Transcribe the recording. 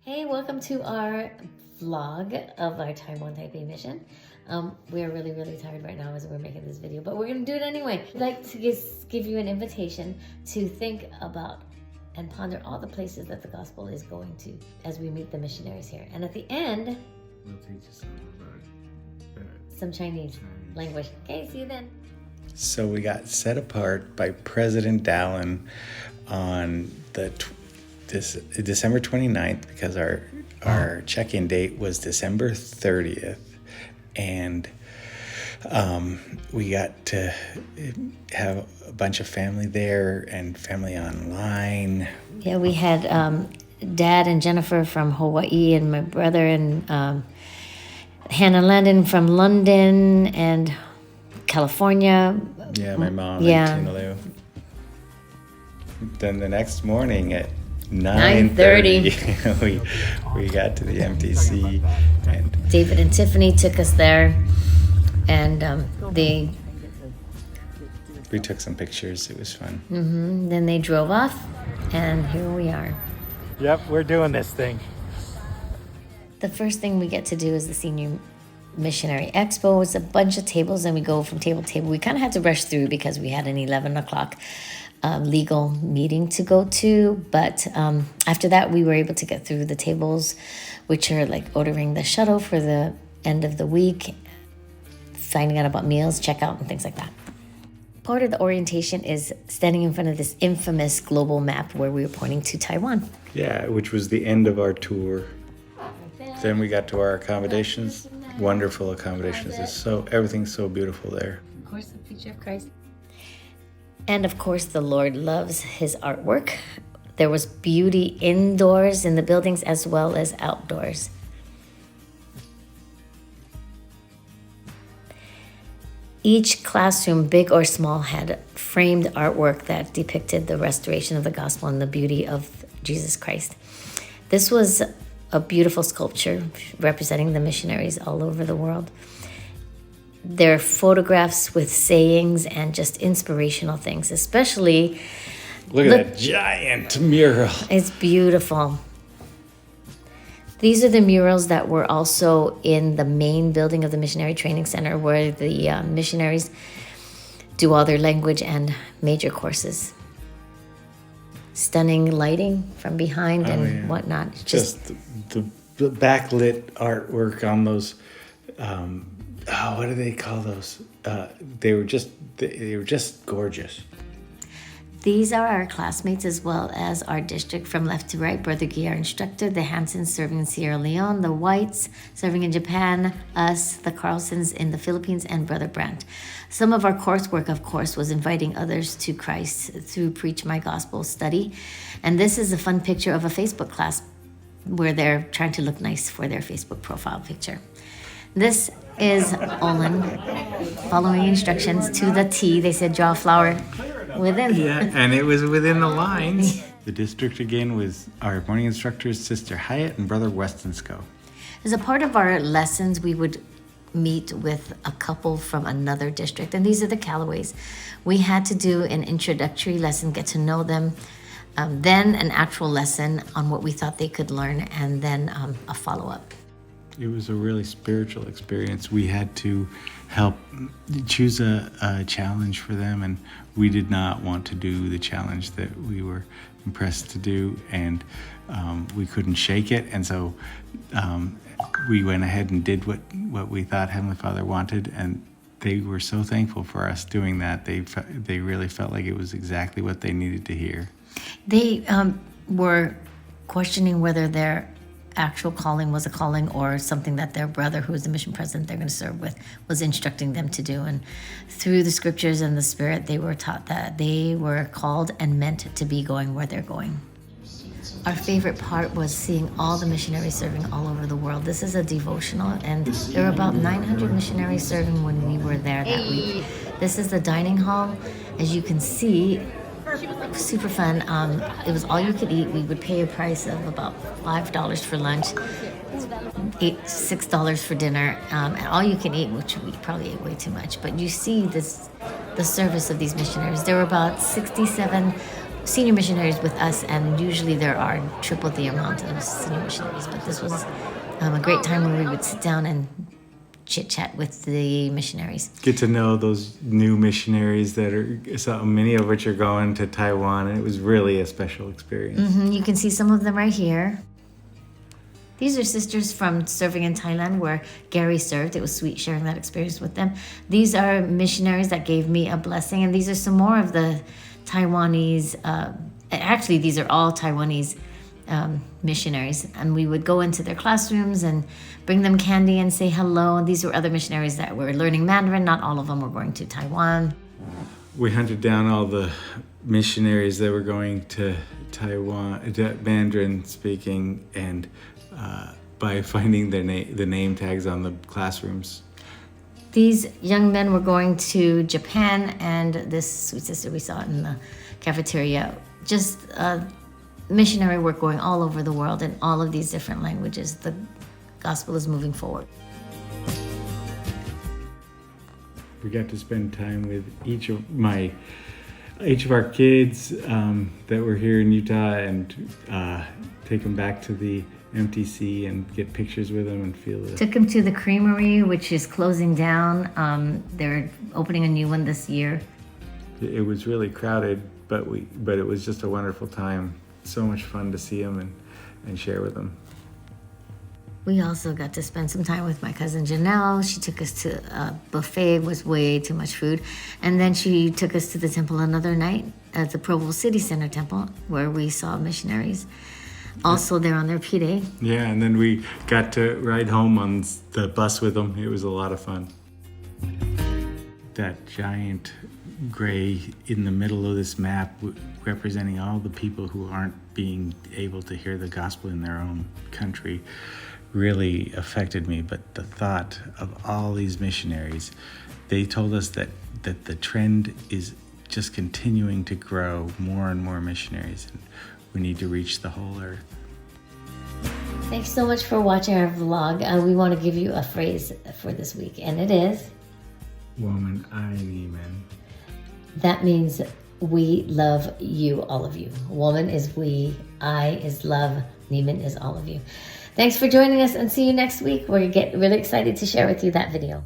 Hey, welcome to our vlog of our Taiwan Taipei mission. We're really tired right now as we're making this video, but we're gonna do it anyway. I'd like to give you an invitation to think about and ponder all the places that the gospel is going to as we meet the missionaries here. And at the end, we'll teach you some Chinese language. Okay, see you then. So we got set apart by President Dallin on this December 29th because our check-in date was December 30th, and we got to have a bunch of family there and family online. Yeah, we had Dad and Jennifer from Hawaii, and my brother and Hannah Landon from London and California. Yeah, my mom Yeah. and Tina Lou. Then the next morning at 9:30 we got to the MTC, and David and Tiffany took us there, and we took some pictures. It was fun. then they drove off, and here we are. Yep, we're doing this thing. The first thing we get to do is the Senior Missionary Expo. It's a bunch of tables, and we go from table to table. We kind of had to rush through because we had an 11 o'clock legal meeting to go to, but after that we were able to get through the tables, which are like ordering the shuttle for the end of the week, finding out about meals, checkout, and things like that. Part of the orientation is standing in front of this infamous global map where we were pointing to Taiwan. Yeah, which was the end of our tour. Then we got to our accommodations. Wonderful accommodations. Everything's so beautiful there. Of course, the picture of Christ. And of course, the Lord loves his artwork. There was beauty indoors in the buildings as well as outdoors. Each classroom, big or small, had framed artwork that depicted the restoration of the gospel and the beauty of Jesus Christ. This was a beautiful sculpture representing the missionaries all over the world. There are photographs with sayings and just inspirational things, especially... Look at that giant mural. It's beautiful. These are the murals that were also in the main building of the Missionary Training Center, where the missionaries do all their language and major courses. Stunning lighting from behind and whatnot. Just the backlit artwork on those... what do they call those? They were just gorgeous. These are our classmates as well as our district from left to right. Brother Guy, our instructor, the Hansons serving in Sierra Leone, the Whites serving in Japan, us, the Carlsons in the Philippines, and Brother Brandt. Some of our coursework, of course, was inviting others to Christ through Preach My Gospel study. And this is a fun picture of a Facebook class where they're trying to look nice for their Facebook profile picture. This is Olin following instructions to the T. They said draw a flower within. Yeah, and it was within the lines. The district again was our morning instructors, Sister Hyatt and Brother Westonsko. As a part of our lessons, we would meet with a couple from another district, and these are the Callaways. We had to do an introductory lesson, get to know them, then an actual lesson on what we thought they could learn, and then a follow-up. It was a really spiritual experience. We had to help choose a challenge for them, and we did not want to do the challenge that we were impressed to do, and we couldn't shake it, and so we went ahead and did what we thought Heavenly Father wanted, and they were so thankful for us doing that. They really felt like it was exactly what they needed to hear. They were questioning whether their actual calling was a calling or something that their brother, who was the mission president they're going to serve with, was instructing them to do. And through the scriptures and the Spirit, they were taught that they were called and meant to be going where they're going. Our favorite part was seeing all the missionaries serving all over the world. This is a devotional, and there were about 900 missionaries serving when we were there that week. This is the dining hall. As you can see, super fun. It was all you could eat. We would pay a price of about $5 for lunch, $6 for dinner, and all you can eat, which we probably ate way too much. But you see the service of these missionaries. There were about 67 senior missionaries with us, and usually there are triple the amount of senior missionaries. But this was a great time when we would sit down and chit chat with the missionaries. Get to know those new missionaries that are, so many of which are going to Taiwan, and it was really a special experience. You can see some of them right here. These are sisters from serving in Thailand where Gary served. It was sweet sharing that experience with them. These are missionaries that gave me a blessing, and these are some more of the Taiwanese, actually these are all Taiwanese missionaries, and we would go into their classrooms and bring them candy and say hello. And these were other missionaries that were learning Mandarin. Not all of them were going to Taiwan. We hunted down all the missionaries that were going to Taiwan, Mandarin speaking, and by finding the name tags on the classrooms. These young men were going to Japan, and this sweet sister we saw in the cafeteria, just missionary work going all over the world in all of these different languages. The gospel is moving forward. We got to spend time with each of our kids that were here in Utah, and take them back to the MTC and get pictures with them and feel it. Took them to the creamery, which is closing down. They're opening a new one this year. It was really crowded, but it was just a wonderful time. So much fun to see them and share with them. We also got to spend some time with my cousin Janelle. She took us to a buffet. It was way too much food. And then she took us to the temple another night at the Provo City Center Temple, where we saw missionaries. Also, they're on their P-Day. Yeah, and then we got to ride home on the bus with them. It was a lot of fun. That giant gray in the middle of this map representing all the people who aren't being able to hear the gospel in their own country really affected me. But the thought of all these missionaries, they told us that the trend is just continuing to grow, more and more missionaries, and we need to reach the whole earth. Thanks so much for watching our vlog. We want to give you a phrase for this week, and it is, Woman, I Amen. that means we love you, all of you. Woman is we, I is love, Neiman is all of you. Thanks for joining us, and see you next week. We get really excited to share with you that video.